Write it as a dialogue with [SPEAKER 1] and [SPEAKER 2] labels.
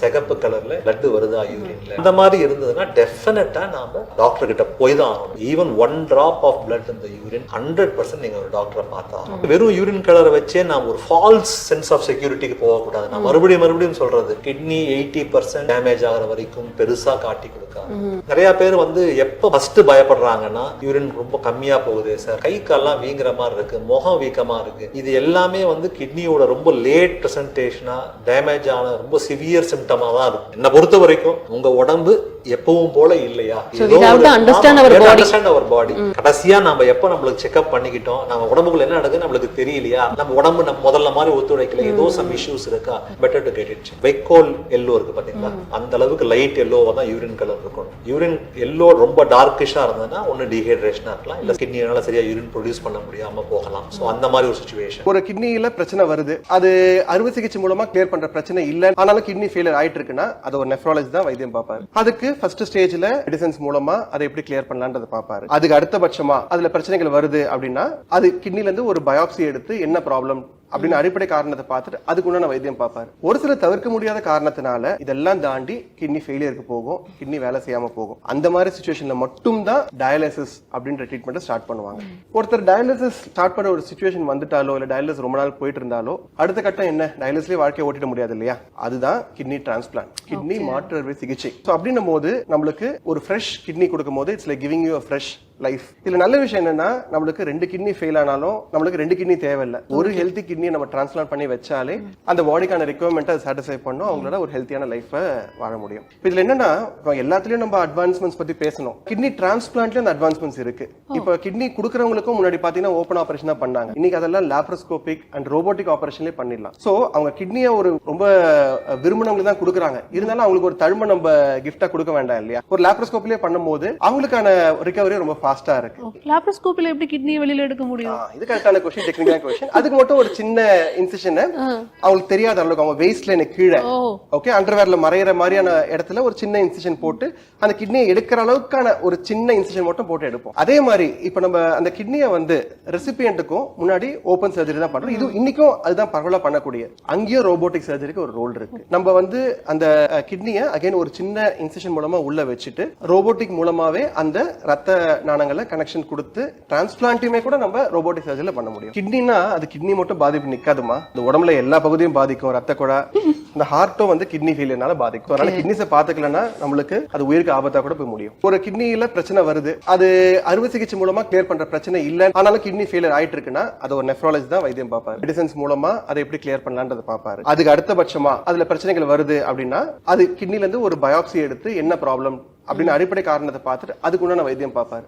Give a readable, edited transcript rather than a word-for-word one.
[SPEAKER 1] சிகப்பு கலர்ல பிளட் வருதா யூரின்ல, இந்த மாதிரி இருந்ததுன்னா டெஃபினட்டா நாம டாக்டர் கிட்ட போய் தான் ஆகணும். ஈவன் 1 drop ஆஃப் பிளட் இந்த யூரின் 100% நீங்க ஒரு டாக்டரை பார்த்தா. வெறும் யூரின் கலரை வச்சே நாம ஒரு ஃபால்ஸ் சென்ஸ் ஆஃப் செக்யூரிட்டிக்கு போகக்கூடாது. நான் மறுபடியும் சொல்றது, கிட்னி 80% டேமேஜ் ஆகிற வரைக்கும் பெருசா காட்டி கொடுக்காது. நிறைய பேர் எப்ப ஃபர்ஸ்ட் பயப்படுறாங்கன்னா, யூரின் ரொம்ப கம்மியா போகுது சார், கை கால்லாம் வீங்குற மாதிரி இருக்கு, முகம் வீக்கமா இருக்கு, இது எல்லாமே கிட்னியோட ரொம்ப லேட் பிரசன்டேஷனா டேமேஜ் ஆன ரொம்ப சிவியர் சிம்டமா தான் இருக்கும். என்ன பொறுத்த வரைக்கும் உங்க உடம்பு எப்பவும் போல இல்லையா, அண்டர்ஸ்டாண்ட் அவர் பாடி. கடைசியா நம்ம எப்ப நம்மளுக்கு செக்அப் பண்ணிக்கிட்டோம், நம்ம உடம்புக்குள்ள என்ன நடக்குது நம்மளுக்கு தெரியலையா, நம்ம உடம்பு நம்ம முதல்ல மாதிரி ஒத்துழைக்கல, ஏதோ சம் இஷ்யூஸ் இருக்கா, பெட்டர் டு கெட் இட். வைக்கோல் எல்லோ இருக்கு பாத்தீங்களா, அந்த அளவுக்கு லைட் எல்லோவா தான் யூரின் கலர் இருக்கும். யூரின் எல்லோ ரொம்ப டார்க்கிஷா இருந்ததுன்னா ஒன்னு டீஹைட்ரேஷனா இருக்கலாம், இல்ல கிட்னியால சரியா யூரின் ப்ரொடியூஸ் பண்ண முடியாம போகலாம். சோ அந்த மாதிரி ஒரு சிச்சுவேஷன்.
[SPEAKER 2] ஒரு கிட்னியில பிரச்சனை வருது, அது அறுவை சிகிச்சை மூலமா கிளியர் பண்ற பிரச்சனை இல்ல, ஆனாலும் கிட்னி ஃபெயிலியர் ஆயிட்டு இருக்குன்னா அது ஒரு நெஃப்ராலஜி தான் வைத்தியம் பார்ப்பாரு. அதுக்கு ஃபர்ஸ்ட் ஸ்டேஜ்ல மெடிசன்ஸ் மூலமா அதை எப்படி கிளியர் பண்ணலாம்ன்றத பார்ப்பாரு. அதுக்கு அடுத்தபட்சமா அதுல பிரச்சனைகள் வருது அப்படின்னா அது கிட்னில இருந்து ஒரு பயாப்சி எடுத்து என்ன ப்ராப்ளம் அப்படின்னு அடிப்படை காரணத்தை பார்த்துட்டு அதுக்குண்டான வைத்தியம் பார்ப்பாரு. ஒரு சில தவிர்க்க முடியாத காரணத்தினால இதெல்லாம் தாண்டி கிட்னி ஃபெயிலியருக்கு போகும், கிட்னி வேலை செய்யாம போகும். அந்த மாதிரி சிச்சுவேஷன்ல மட்டும் தான் டயாலிசிஸ் அப்படின்ற ட்ரீட்மெண்ட் ஸ்டார்ட் பண்ணுவாங்க. ஒருத்தர் டயாலிசிஸ் ஸ்டார்ட் பண்ண ஒரு சிச்சுவேஷன் வந்துட்டாலோ இல்ல டயாலிசிஸ் ரொம்ப நாள் போயிட்டு இருந்தாலோ அடுத்த கட்டம் என்ன, டயாலிசிஸ்லயே வாழ்க்கையை ஓட்டிட முடியாது இல்லையா, அதுதான் கிட்னி டிரான்ஸ்பிளான்ட், கிட்னி மாற்று அறுவை சிகிச்சை. அப்படின்னும் போது நம்மளுக்கு ஒரு ஃப்ரெஷ் கிட்னி கொடுக்கும் போது it's like giving you a fresh life. இதுல நல்ல விஷயம் என்னன்னா, நம்மளுக்கு 2 கிட்னி ஃபெயில் ஆனாலும் நம்மளுக்கு 2 கிட்னி தேவையில்லை. ஒரு ஹெல்த்தி கிட்னி நம்ம டிரான்ஸ்பிளான்ட் பண்ணி வச்சாலே அந்த பாடிக்கான ரெக்யர்மெண்ட்டை சாட்டிஸ்ஃபை பண்ணும், அவங்களோட ஒரு ஹெல்த்தியான லைஃபை வாழ முடியும். இதுல என்னன்னா, எல்லாத்துலயும் நம்ம அட்வான்ஸ்மெண்ட்ஸ் பத்தி பேசணும். கிட்னி டிரான்ஸ்பிளான்ட்லயும் அந்த அட்வான்ஸ்மெண்ட்ஸ் இருக்கு. இப்ப கிட்னி கொடுக்கறவங்களுக்கும் முன்னாடி பாத்தீங்கன்னா ஓப்பன் ஆபரேஷன் தான் பண்ணாங்க. இன்னைக்கு அதெல்லாம் லாப்ரோஸ்கோபிக் அண்ட் ரோபோட்டிக் ஆபரேஷன்லயே பண்ணிடலாம். சோ அவங்க கிட்னியை ஒரு ரொம்ப விரும்பினவங்களுக்கு தான் கொடுக்குறாங்க, இருந்தாலும் அவங்களுக்கு ஒரு தழும்ப நம்ம கிஃப்டா கொடுக்க வேண்டாம் இல்லையா. ஒரு லாப்ரோஸ்கோப்லயே பண்ணும்போது அவங்களுக்கான ரிகவரி ரொம்ப ஃபாஸ்டா இருக்கு.
[SPEAKER 3] லாப்ரோஸ்கோபில எப்படி கிட்னியை வெளியில எடுக்க முடியும்?
[SPEAKER 2] இது கரெக்டான क्वेश्चन, டெக்னிக்கல் क्वेश्चन. அதுக்கு மட்டும் ஒரு சின்ன இன்சிஷன் அவங்களுக்கு தெரியாத அளவுக்கு அவங்க வெயிஸ்ட் லைன் கீழே ஓகே அண்டர்வேர்ல மறையற மாதிரியான இடத்துல ஒரு சின்ன இன்சிஷன் போட்டு அந்த கிட்னியை எடுக்கிற அளவுக்கான ஒரு சின்ன இன்சிஷன் மட்டும் போட்டு எடுப்போம். அதே மாதிரி இப்ப நம்ம அந்த கிட்னியை ரெசிபியன்ட்டுக்கும் முன்னாடி ஓபன் சர்ஜரி தான் பண்றோம். இது இன்னைக்கும் அதுதான் பரவலா பண்ணக்கூடிய. அங்கேயும் ரோபோட்டிக் சர்ஜரிக்கு ஒரு ரோல் இருக்கு. நம்ம அந்த கிட்னியை அகைன் ஒரு சின்ன இன்சிஷன் மூலமா உள்ள வச்சுட்டு ரோபோட்டிக் மூலமாவே அந்த ரத்த நாணங்களை கனெக்ஷன் கொடுத்து டிரான்ஸ்பிளான்ட்டுமே கூட நம்ம ரோபோட்டிக் சர்ஜரியில பண்ண முடியும். கிட்னினா அது கிட்னி மட்டும் பாதிப்பு நிக்காதுமா, இந்த உடம்புல எல்லா பகுதியும் பாதிக்கும். ரத்த குழா, இந்த ஹார்ட்டும் கிட்னி ஃபெயிலியர்னால பாதிக்கும். அதனால கிட்னிஸை பாத்துக்கலன்னா நம்மளுக்கு அது உயிருக்கு ஆபத்தா கூட போய் முடியும். ஒரு கிட்னியில பிரச்சனை வருது, அது அறுவை சிகிச்சை மூலமா கிளியர் பண்ற பிரச்சனை இல்ல, ஆனாலும் கிட்னி ஃபெயிலியர் ஆயிட்டு இருக்குன்னா அது ஒரு நெஃப்ராலஜி தான் வைத்தியம் பார்ப்பாரு. மெடிசன்ஸ் மூலமா அதை எப்படி கிளியர் பண்ணலாம்ன்றத பார்ப்பாரு. அதுக்கு அடுத்தபட்சமா அதுல பிரச்சனைகள் வருது அப்படின்னா அது கிட்னில இருந்து ஒரு பயாப்சி எடுத்து என்ன ப்ராப்ளம் அப்படின்னு அடிப்படை காரணத்தை பார்த்துட்டு அதுக்குண்டான வைத்தியம் பார்ப்பாரு.